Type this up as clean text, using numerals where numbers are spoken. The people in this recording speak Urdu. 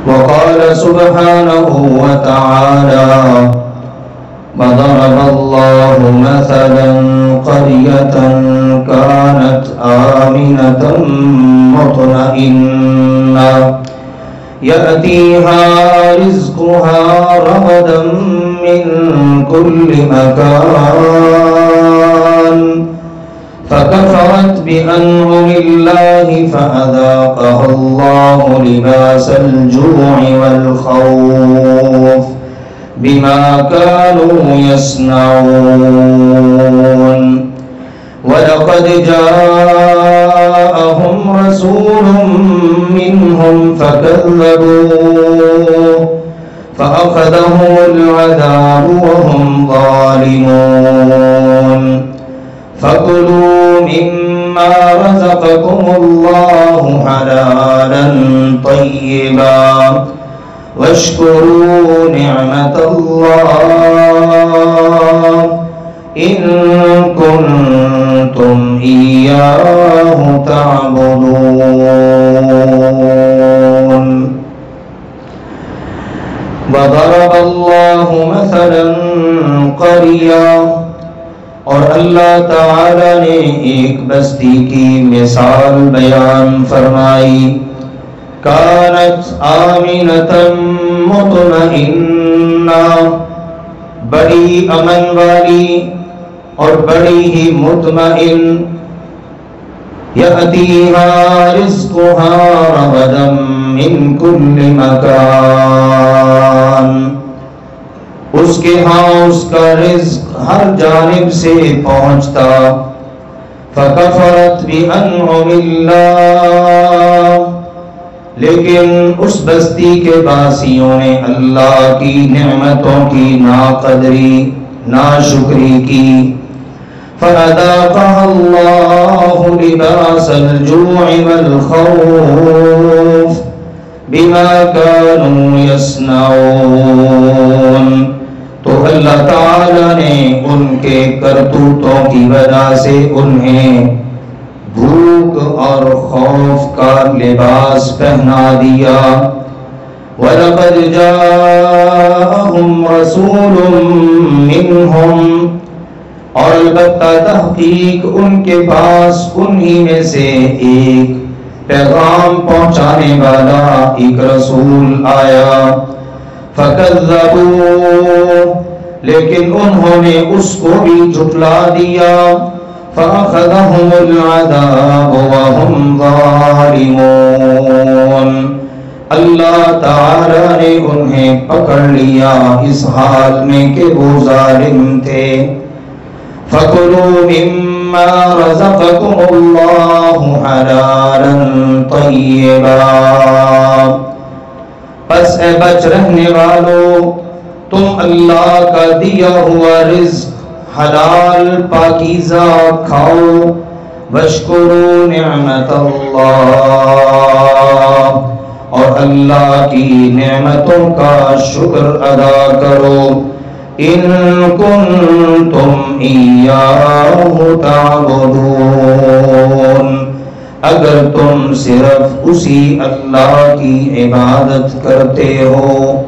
وقال سبحانه وتعالى وضرب الله مثلا قرية كانت آمنة مطمئنة يأتيها رزقها رغدا من كل مكان فكفرت بأنعم الله فأذاقها الله لباس الجوع والخوف بما كانوا يصنعون ولقد جاءهم رسول منهم فكذبوه فأخذهم العذاب وهم ظالمون فكلوا مما رزقكم الله حلالا طيبا واشكروا نعمة الله إن كنتم إياه تعبدون وضرب الله مثلا قرية اور اللہ تعالی نے ایک بستی کی مثال بیان فرمائی کانت آمنة مطمئنہ بڑی امن والی اور بڑی ہی مطمئن یأتیہا رزقہا رغدا من کل مکان اس کے ہاں اس کا رزق ہر جانب سے پہنچتا فکفرت بانعم اللہ لیکن اس بستی کے باسیوں نے اللہ کی نعمتوں کی ناقدری ناشکری کی فَأَذَاقَهَا اللَّهُ لِبَاسَ الْجُوعِ وَالْخَوْفِ بِمَا كَانُوا يَصْنَعُونَ تو اللہ تعالی نے ان کے کرتوتوں کی وجہ سے انہیں بھوک اور خوف کا لباس پہنا دیا وَلَقَدْ جَاءَهُمْ رَسُولٌ مِّنْهُمْ اور البتہ تحقیق ان کے پاس انہی میں سے ایک پیغام پہنچانے والا ایک رسول آیا فَكَذَّبُوا لیکن انہوں نے اس کو بھی جھٹلا دیا فَأَخَذَهُمُ الْعَذَابُ وَهُمْ ظَالِمُونَ اللہ تعالی نے انہیں پکڑ لیا اس حال میں کہ وہ ظالم تھے فَكُلُوا مِمَّا رَزَقَكُمُ اللَّهُ حَلَالًا طَيِّبًا پس اے بچ رہنے والو تم اللہ کا دیا ہوا رزق حلال پاکیزہ کھاؤ واشکروا نعمت اللہ اور اللہ کی نعمتوں کا شکر ادا کرو ان کنتم ایاہ تعبدون اگر تم صرف اسی اللہ کی عبادت کرتے ہو